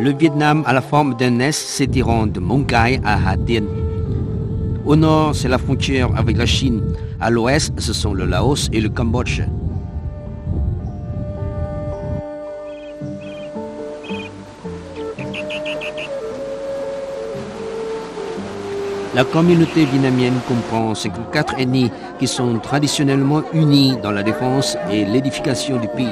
Le Vietnam a la forme d'un S s'étirant de Mongai à Ha Tien. Au nord, c'est la frontière avec la Chine. À l'ouest, ce sont le Laos et le Cambodge. La communauté vietnamienne comprend 54 ethnies qui sont traditionnellement unies dans la défense et l'édification du pays.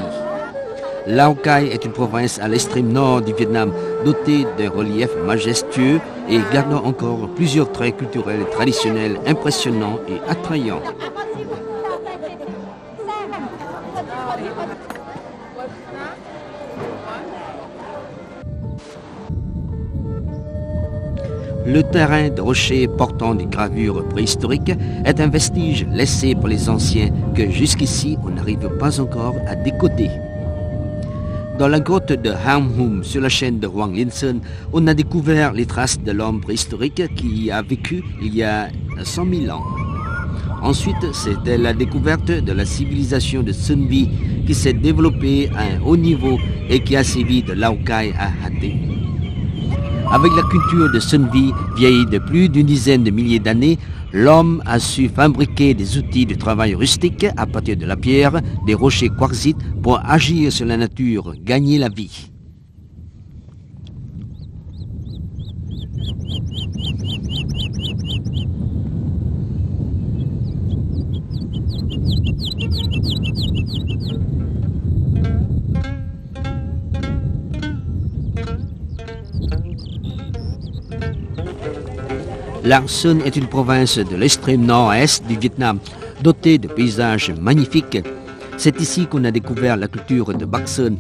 Lao Cai est une province à l'extrême nord du Vietnam, dotée d'un relief majestueux et gardant encore plusieurs traits culturels et traditionnels impressionnants et attrayants. Le terrain de rochers portant des gravures préhistoriques est un vestige laissé par les anciens que jusqu'ici on n'arrive pas encore à décoder. Dans la grotte de Ham Hum, sur la chaîne de Hoang Linh Sơn, on a découvert les traces de l'homme préhistorique qui a vécu il y a 100 000 ans. Ensuite, c'était la découverte de la civilisation de Sun Vi qui s'est développée à un haut niveau et qui a servi de Lao Cai à Ha Tien. Avec la culture de Sun Vi, vieille de plus d'une dizaine de milliers d'années, l'homme a su fabriquer des outils de travail rustique à partir de la pierre, des rochers quartzites pour agir sur la nature, gagner la vie. Lang Son est une province de l'extrême nord-est du Vietnam, dotée de paysages magnifiques. C'est ici qu'on a découvert la culture de Bac Sơn.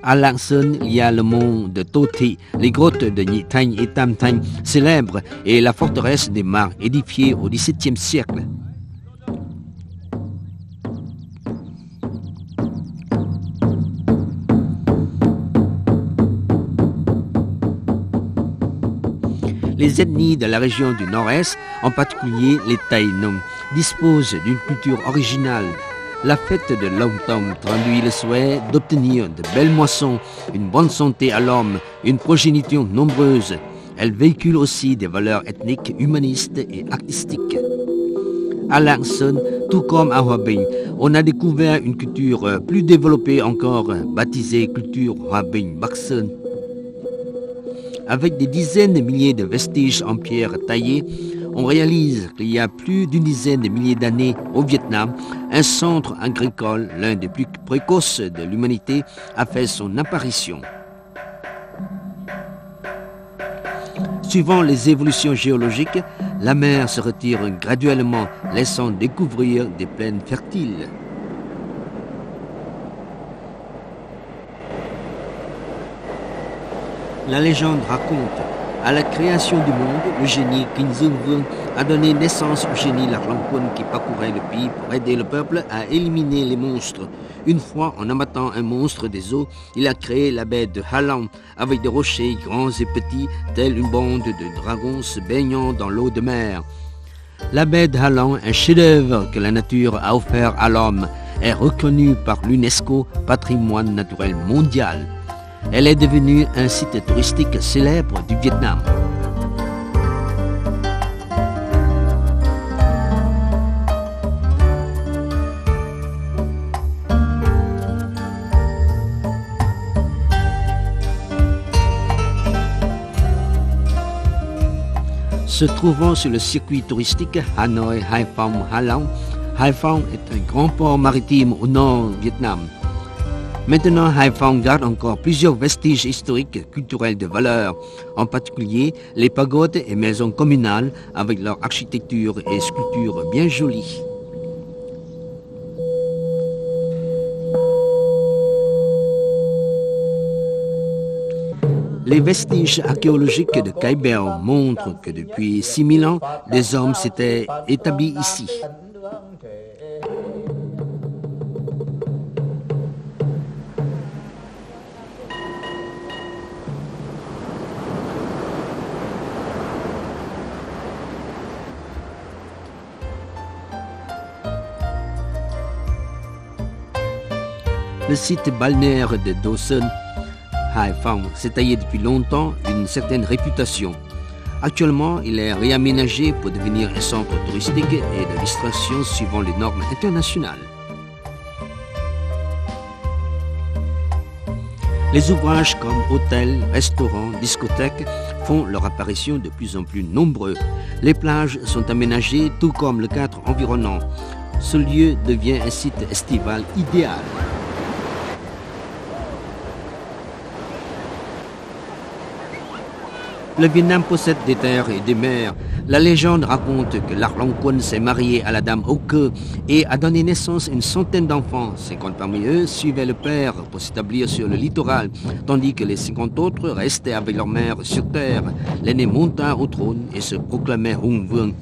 À Lang Son, il y a le mont de To Thi, les grottes de Nhị Thanh et Tam Thanh, célèbres, et la forteresse des Mares, édifiée au XVIIe siècle. Les ethnies de la région du Nord-Est, en particulier les Thaï Nung, disposent d'une culture originale. La fête de Long Tong traduit le souhait d'obtenir de belles moissons, une bonne santé à l'homme, une progéniture nombreuse. Elle véhicule aussi des valeurs ethniques, humanistes et artistiques. À Lang Son, tout comme à Hoa Binh, on a découvert une culture plus développée encore, baptisée culture Hoa Binh Bac Sơn. Avec des dizaines de milliers de vestiges en pierre taillée, on réalise qu'il y a plus d'une dizaine de milliers d'années au Vietnam, un centre agricole, l'un des plus précoces de l'humanité, a fait son apparition. Suivant les évolutions géologiques, la mer se retire graduellement, laissant découvrir des plaines fertiles. La légende raconte, à la création du monde, le génie Kinh Dương Vương a donné naissance au génie Lạc-Long-Quân qui parcourait le pays pour aider le peuple à éliminer les monstres. Une fois, en abattant un monstre des eaux, il a créé la baie de Ha Long avec des rochers grands et petits, tels une bande de dragons se baignant dans l'eau de mer. La baie de Ha Long, un chef-d'œuvre que la nature a offert à l'homme, est reconnue par l'UNESCO, patrimoine naturel mondial. Elle est devenue un site touristique célèbre du Vietnam. Se trouvant sur le circuit touristique Hanoi, Haiphong, Ha Long, Haiphong est un grand port maritime au nord du Vietnam. Maintenant, Haiphong garde encore plusieurs vestiges historiques culturels de valeur, en particulier les pagodes et maisons communales avec leur architecture et sculptures bien jolies. Les vestiges archéologiques de Cai Bèo montrent que depuis 6000 ans, des hommes s'étaient établis ici. Le site balnéaire de Do Son Haiphong s'est taillé depuis longtemps une certaine réputation. Actuellement, il est réaménagé pour devenir un centre touristique et de distraction suivant les normes internationales. Les ouvrages comme hôtels, restaurants, discothèques font leur apparition de plus en plus nombreux. Les plages sont aménagées tout comme le cadre environnant. Ce lieu devient un site estival idéal. Le Vietnam possède des terres et des mers. La légende raconte que l'Arlongquan s'est marié à la dame Âu Cơ et a donné naissance à une centaine d'enfants. 50 parmi eux suivaient le père pour s'établir sur le littoral, tandis que les 50 autres restaient avec leur mère sur terre. L'aîné monta au trône et se proclamait Hùng Vương.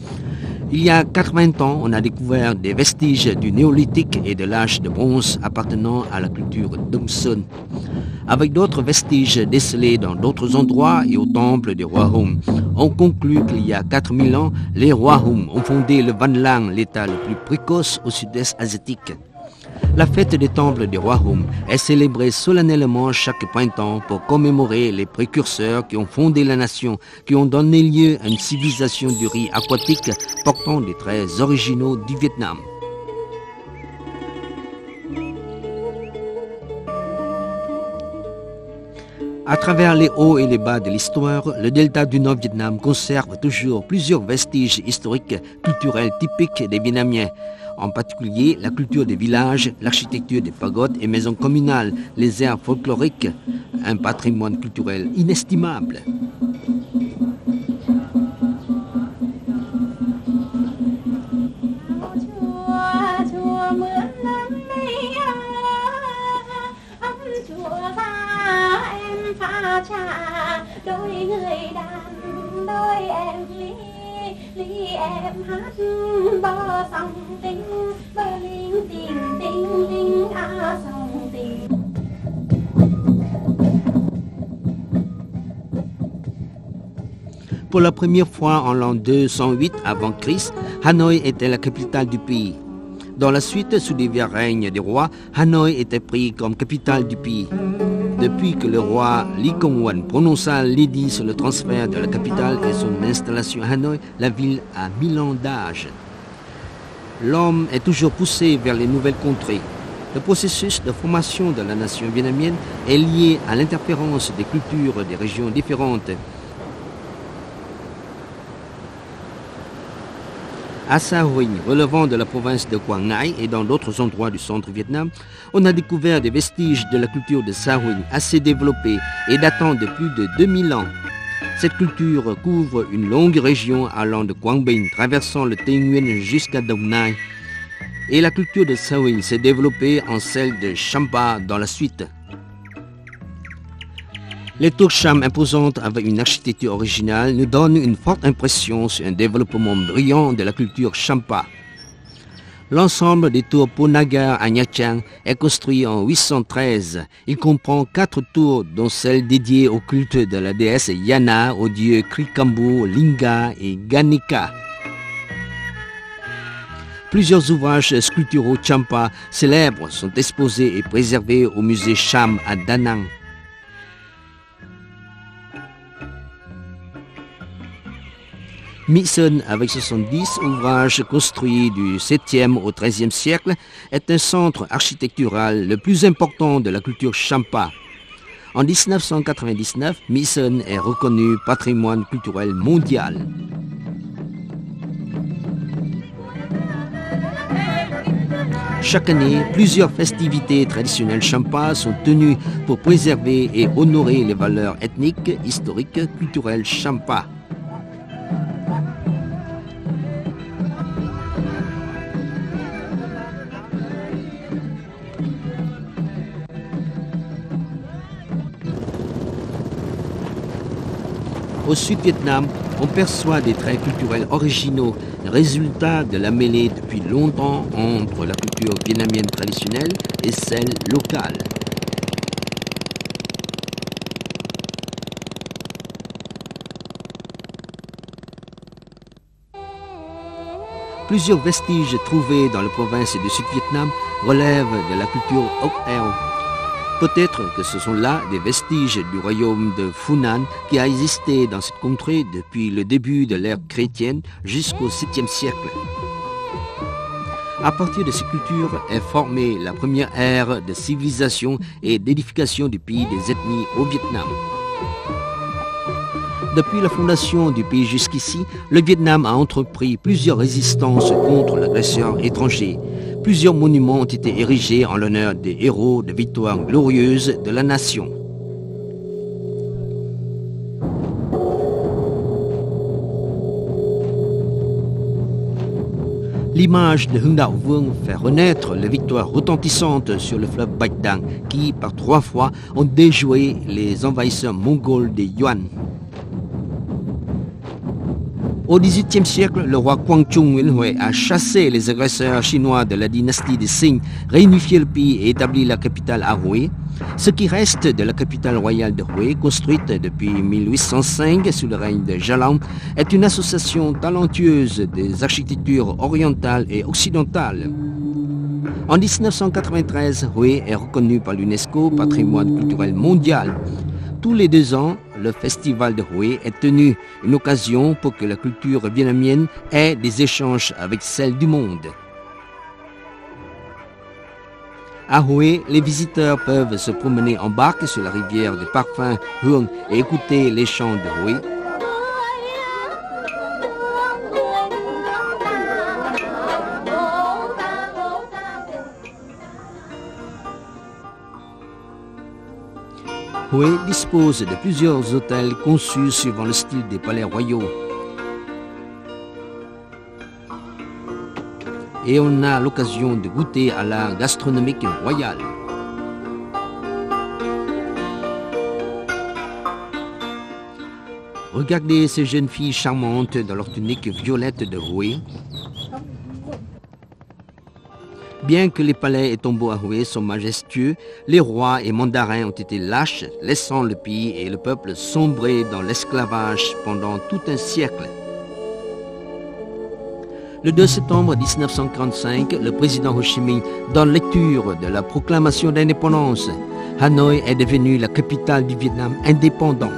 Il y a 80 ans, on a découvert des vestiges du néolithique et de l'âge de bronze appartenant à la culture Đông Sơn. Avec d'autres vestiges décelés dans d'autres endroits et au temple des rois Hùng, on conclut qu'il y a 4000 ans, les rois Hùng ont fondé le Văn Lang, l'état le plus précoce au sud-est asiatique. La fête des temples des rois Hùng est célébrée solennellement chaque printemps pour commémorer les précurseurs qui ont fondé la nation, qui ont donné lieu à une civilisation du riz aquatique portant des traits originaux du Vietnam. À travers les hauts et les bas de l'histoire, le delta du Nord-Vietnam conserve toujours plusieurs vestiges historiques, culturels typiques des Vietnamiens. En particulier, la culture des villages, l'architecture des pagodes et maisons communales, les airs folkloriques, un patrimoine culturel inestimable. Pour la première fois en l'an 208 avant Christ, Hanoï était la capitale du pays. Dans la suite, sous divers règnes des rois, Hanoï était pris comme capitale du pays. Depuis que le roi Ly Công Uẩn prononça l'édit sur le transfert de la capitale et son installation à Hanoï, la ville a 1000 ans d'âge. L'homme est toujours poussé vers les nouvelles contrées. Le processus de formation de la nation vietnamienne est lié à l'interférence des cultures des régions différentes. À Sa Huỳnh, relevant de la province de Quảng Ngãi et dans d'autres endroits du centre Vietnam, on a découvert des vestiges de la culture de Sa Huỳnh assez développée et datant de plus de 2000 ans. Cette culture couvre une longue région allant de Quảng Bình, traversant le Tây Nguyên jusqu'à Đồng Nai. Et la culture de Sa Huỳnh s'est développée en celle de Champa dans la suite. Les tours Cham imposantes avec une architecture originale nous donnent une forte impression sur un développement brillant de la culture Champa. L'ensemble des tours Po Nagar à Nha Trang est construit en 813. Il comprend 4 tours, dont celle dédiée au culte de la déesse Yana, aux dieux Krikambu, Linga et Ganika. Plusieurs ouvrages sculpturaux Champa célèbres sont exposés et préservés au musée Cham à Da Nang. My Sơn, avec 70 ouvrages construits du 7e au 13e siècle, est un centre architectural le plus important de la culture Champa. En 1999, My Sơn est reconnu patrimoine culturel mondial. Chaque année, plusieurs festivités traditionnelles Champa sont tenues pour préserver et honorer les valeurs ethniques, historiques, culturelles Champa. Au Sud-Vietnam, on perçoit des traits culturels originaux, résultat de la mêlée depuis longtemps entre la culture vietnamienne traditionnelle et celle locale. Plusieurs vestiges trouvés dans la province du Sud-Vietnam relèvent de la culture Oc Eo. Peut-être que ce sont là des vestiges du royaume de Funan qui a existé dans cette contrée depuis le début de l'ère chrétienne jusqu'au 7e siècle. À partir de ces cultures est formée la première ère de civilisation et d'édification du pays des ethnies au Vietnam. Depuis la fondation du pays jusqu'ici, le Vietnam a entrepris plusieurs résistances contre l'agresseur étranger. Plusieurs monuments ont été érigés en l'honneur des héros de victoires glorieuses de la nation. L'image de Hung Đạo Vương fait renaître les victoires retentissantes sur le fleuve Bạch Đằng qui, par 3 fois, ont déjoué les envahisseurs mongols des Yuan. Au XVIIIe siècle, le roi Quang Trung Nguyễn Huệ a chassé les agresseurs chinois de la dynastie des Qing, réunifié le pays et établi la capitale à Hue. Ce qui reste de la capitale royale de Hue, construite depuis 1805 sous le règne de Jalang, est une association talentueuse des architectures orientales et occidentales. En 1993, Hue est reconnue par l'UNESCO patrimoine culturel mondial. Tous les 2 ans, le festival de Hue est tenu, une occasion pour que la culture vietnamienne ait des échanges avec celle du monde. À Hue, les visiteurs peuvent se promener en barque sur la rivière des parfums Hương et écouter les chants de Hue. Hue dispose de plusieurs hôtels conçus suivant le style des palais royaux. Et on a l'occasion de goûter à l'art gastronomique royal. Regardez ces jeunes filles charmantes dans leur tunique violette de Hue. Bien que les palais et tombeaux à Hue sont majestueux, les rois et mandarins ont été lâches, laissant le pays et le peuple sombrer dans l'esclavage pendant tout un siècle. Le 2 septembre 1945, le président Ho Chi Minh donne lecture de la proclamation d'indépendance. Hanoï est devenue la capitale du Vietnam indépendant.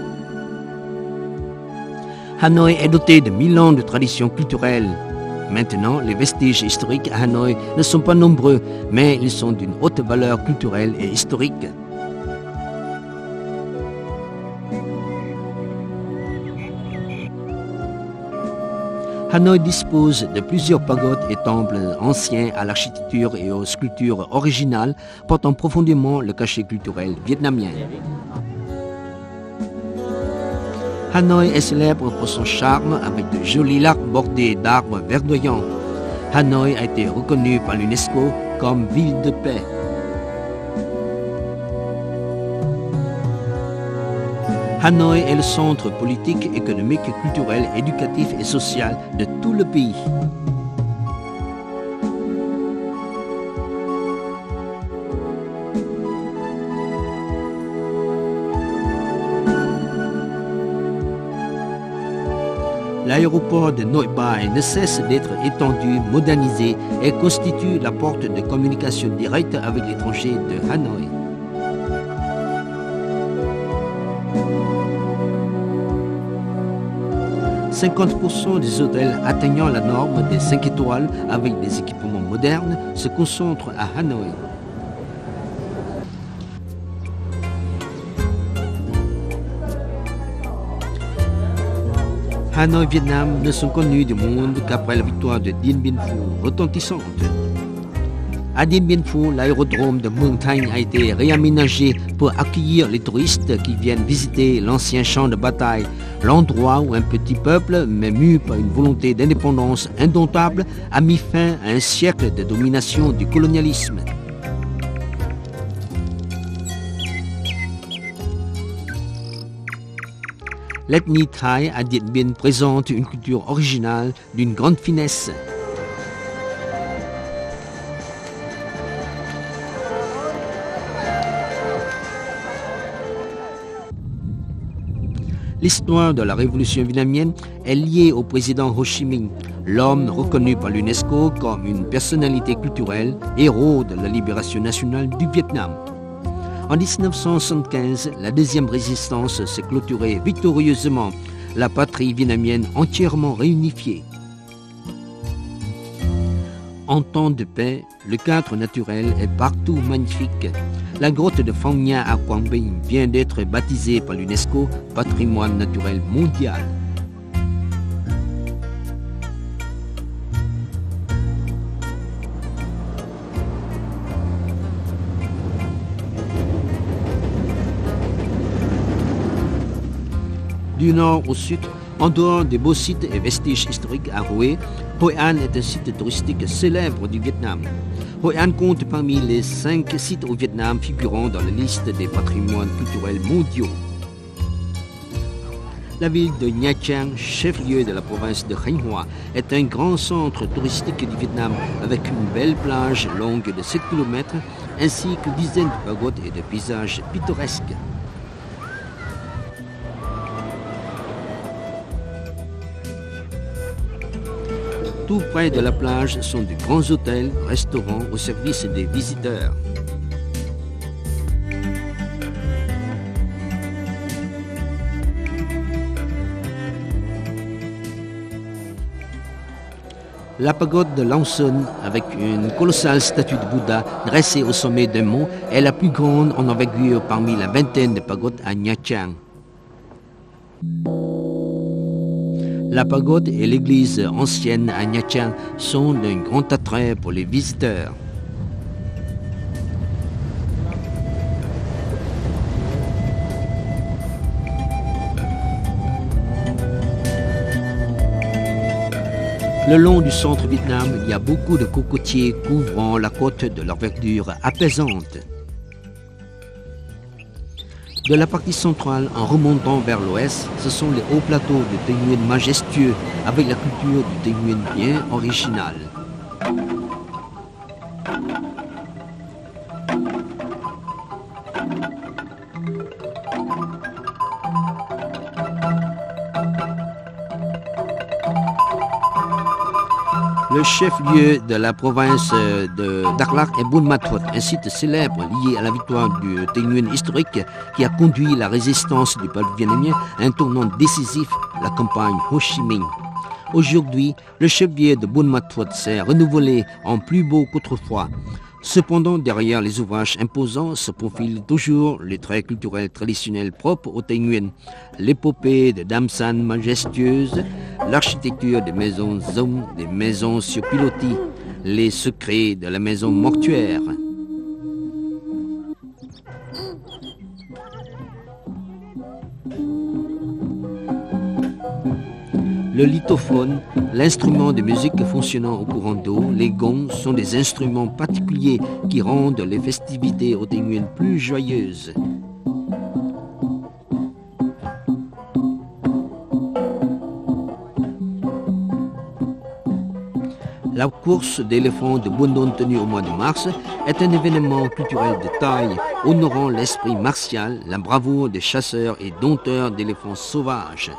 Hanoï est dotée de 1000 ans de traditions culturelles. Maintenant, les vestiges historiques à Hanoï ne sont pas nombreux, mais ils sont d'une haute valeur culturelle et historique. Hanoï dispose de plusieurs pagodes et temples anciens à l'architecture et aux sculptures originales, portant profondément le cachet culturel vietnamien. Hanoï est célèbre pour son charme avec de jolis lacs bordés d'arbres verdoyants. Hanoï a été reconnue par l'UNESCO comme ville de paix. Hanoï est le centre politique, économique, culturel, éducatif et social de tout le pays. L'aéroport de Nội Bài ne cesse d'être étendu, modernisé et constitue la porte de communication directe avec l'étranger de Hanoï. « 50% des hôtels atteignant la norme des 5 étoiles avec des équipements modernes se concentrent à Hanoï. Hanoï, Vietnam ne sont connus du monde qu'après la victoire de Dien Bien Phu, retentissante. À Dien Bien Phu, l'aérodrome de Muang Thang a été réaménagé pour accueillir les touristes qui viennent visiter l'ancien champ de bataille, l'endroit où un petit peuple, mais mu par une volonté d'indépendance indomptable, a mis fin à un siècle de domination du colonialisme. L'ethnie Thaï à Dien Bien présente une culture originale d'une grande finesse. L'histoire de la révolution vietnamienne est liée au président Ho Chi Minh, l'homme reconnu par l'UNESCO comme une personnalité culturelle, héros de la libération nationale du Vietnam. En 1975, la deuxième résistance s'est clôturée victorieusement, la patrie vietnamienne entièrement réunifiée. En temps de paix, le cadre naturel est partout magnifique. La grotte de Phong Nha à Quang Binh vient d'être baptisée par l'UNESCO patrimoine naturel mondial. Du nord au sud, en dehors des beaux sites et vestiges historiques à Hue, Hội An est un site touristique célèbre du Vietnam. Hội An compte parmi les 5 sites au Vietnam figurant dans la liste des patrimoines culturels mondiaux. La ville de Nha Trang, chef-lieu de la province de Khánh Hoa, est un grand centre touristique du Vietnam avec une belle plage longue de 7 km ainsi que dizaines de pagodes et de paysages pittoresques. Tout près de la plage sont de grands hôtels, restaurants au service des visiteurs. La pagode de Long Son, avec une colossale statue de Bouddha dressée au sommet d'un mont, est la plus grande en envergure parmi la vingtaine de pagodes à Nha Trang. La pagode et l'église ancienne à Nha Trang sont d'un grand attrait pour les visiteurs. Le long du centre Vietnam, il y a beaucoup de cocotiers couvrant la côte de leur verdure apaisante. De la partie centrale, en remontant vers l'ouest, ce sont les hauts plateaux de Tây Nguyên majestueux, avec la culture du Tây Nguyên bien originale. Le chef-lieu de la province de Đắk Lắk est Buôn Ma Thuột, un site célèbre lié à la victoire du Tây Nguyên historique qui a conduit la résistance du peuple vietnamien à un tournant décisif, la campagne Ho Chi Minh. Aujourd'hui, le chef-lieu de Buôn Ma Thuột s'est renouvelé en plus beau qu'autrefois. Cependant, derrière les ouvrages imposants se profilent toujours les traits culturels traditionnels propres au Tây Nguyên, l'épopée de Dam San majestueuse, l'architecture des maisons Zong, des maisons sur pilotis, les secrets de la maison mortuaire. Le lithophone, l'instrument de musique fonctionnant au courant d'eau, les gongs sont des instruments particuliers qui rendent les festivités au Tây Nguyên plus joyeuses. La course d'éléphants de Buôn Đôn tenue au mois de mars est un événement culturel de taille, honorant l'esprit martial, la bravoure des chasseurs et dompteurs d'éléphants sauvages.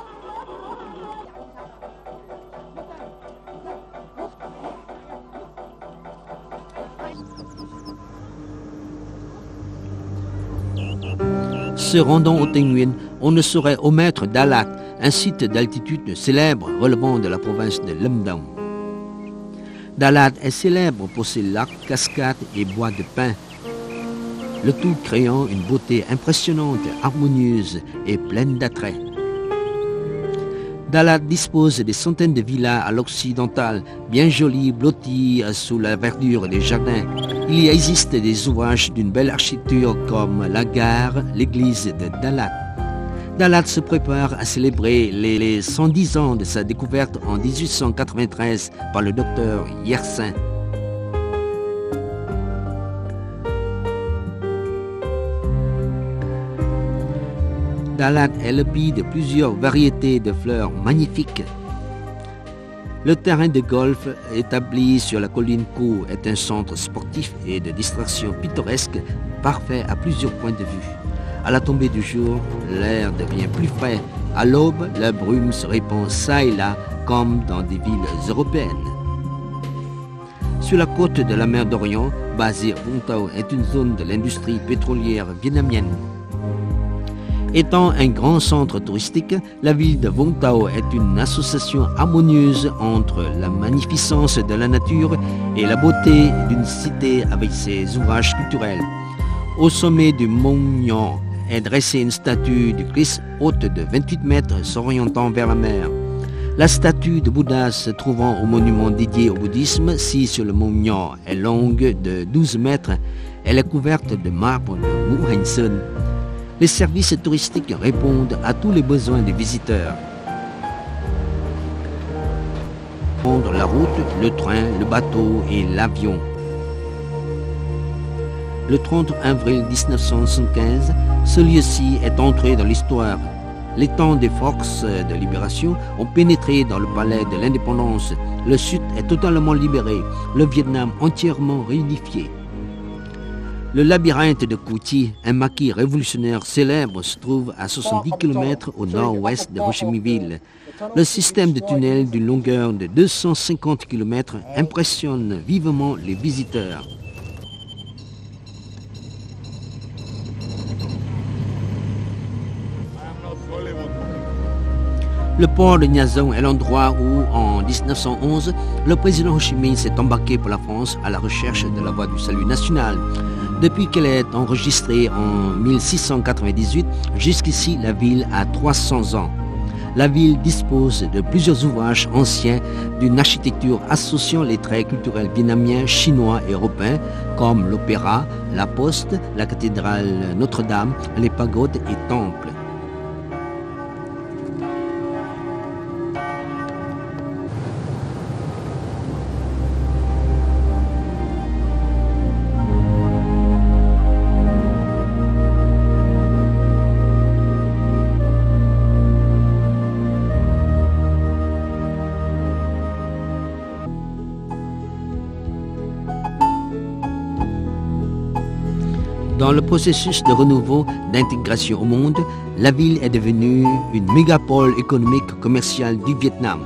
Se rendant au Tây Nguyên, on ne saurait omettre Dalat, un site d'altitude célèbre relevant de la province de Lâm Đồng. Dalat est célèbre pour ses lacs, cascades et bois de pin, le tout créant une beauté impressionnante, harmonieuse et pleine d'attrait. Dalat dispose des centaines de villas à l'occidental, bien jolies, blotties sous la verdure des jardins. Il y existe des ouvrages d'une belle architecture comme la gare, l'église de Dalat. Dalat se prépare à célébrer les 110 ans de sa découverte en 1893 par le docteur Yersin. Dalat est le pays de plusieurs variétés de fleurs magnifiques. Le terrain de golf établi sur la colline Cô est un centre sportif et de distraction pittoresque parfait à plusieurs points de vue. À la tombée du jour, l'air devient plus frais. À l'aube, la brume se répand çà et là comme dans des villes européennes. Sur la côte de la mer d'Orient, basée à Vũng Tàu est une zone de l'industrie pétrolière vietnamienne. Étant un grand centre touristique, la ville de Vũng Tàu est une association harmonieuse entre la magnificence de la nature et la beauté d'une cité avec ses ouvrages culturels. Au sommet du mont Nho est dressée une statue du Christ haute de 28 mètres s'orientant vers la mer. La statue de Bouddha se trouvant au monument dédié au bouddhisme, si sur le mont Nho est longue de 12 mètres, elle est couverte de marbre de Ngũ Hành Sơn. Les services touristiques répondent à tous les besoins des visiteurs. Prendre la route, le train, le bateau et l'avion. Le 30 avril 1975, ce lieu-ci est entré dans l'histoire. Les temps des forces de libération ont pénétré dans le palais de l'indépendance. Le Sud est totalement libéré, le Vietnam entièrement réunifié. Le labyrinthe de Cu Chi, un maquis révolutionnaire célèbre, se trouve à 70 km au nord-ouest de Ho Chi Minh Ville. Le système de tunnels d'une longueur de 250 km impressionne vivement les visiteurs. Le port de Nha Trang est l'endroit où, en 1911, le président Ho Chi Minh s'est embarqué pour la France à la recherche de la voie du salut national. Depuis qu'elle est enregistrée en 1698, jusqu'ici la ville a 300 ans. La ville dispose de plusieurs ouvrages anciens d'une architecture associant les traits culturels vietnamiens, chinois et européens, comme l'opéra, la poste, la cathédrale Notre-Dame, les pagodes et temples. Dans le processus de renouveau d'intégration au monde, la ville est devenue une mégapole économique commerciale du Vietnam.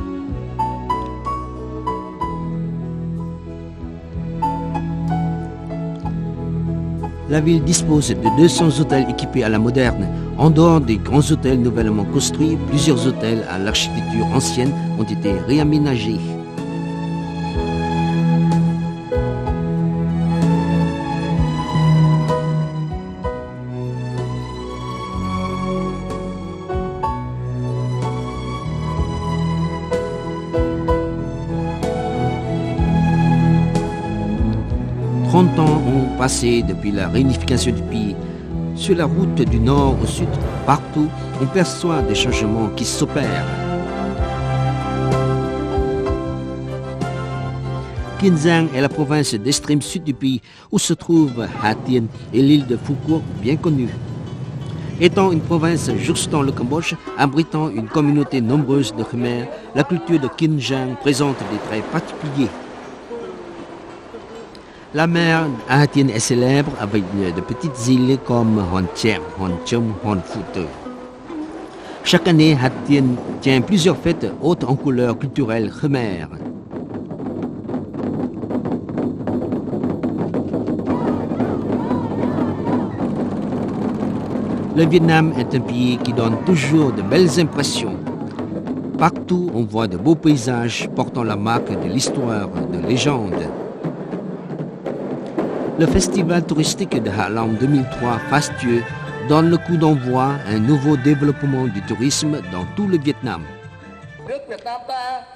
La ville dispose de 200 hôtels équipés à la moderne. En dehors des grands hôtels nouvellement construits, plusieurs hôtels à l'architecture ancienne ont été réaménagés. Passé depuis la réunification du pays. Sur la route du nord au sud, partout, on perçoit des changements qui s'opèrent. Kiên Giang est la province d'extrême sud du pays où se trouvent Ha Tien et l'île de Phu Quoc, bien connue. Étant une province jouxtant le Cambodge, abritant une communauté nombreuse de Khmer, la culture de Kiên Giang présente des traits particuliers. La mer Ha Tien est célèbre avec de petites îles comme Hon Chiem, Hon Chum, Hon Phu. Chaque année, Ha Tien tient plusieurs fêtes hautes en couleurs culturelles khmer. Le Vietnam est un pays qui donne toujours de belles impressions. Partout, on voit de beaux paysages portant la marque de l'histoire, de légende. Le festival touristique de Ha Long 2003, fastueux, donne le coup d'envoi à un nouveau développement du tourisme dans tout le Vietnam.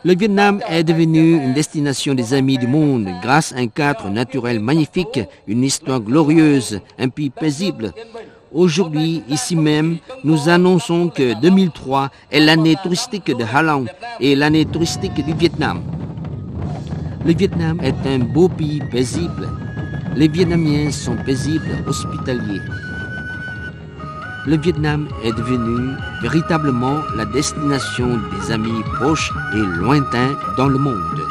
Le Vietnam est devenu une destination des amis du monde grâce à un cadre naturel magnifique, une histoire glorieuse, un pays paisible. Aujourd'hui, ici même, nous annonçons que 2003 est l'année touristique de Ha Long et l'année touristique du Vietnam. Le Vietnam est un beau pays paisible. Les Vietnamiens sont paisibles, hospitaliers. Le Vietnam est devenu véritablement la destination des amis proches et lointains dans le monde.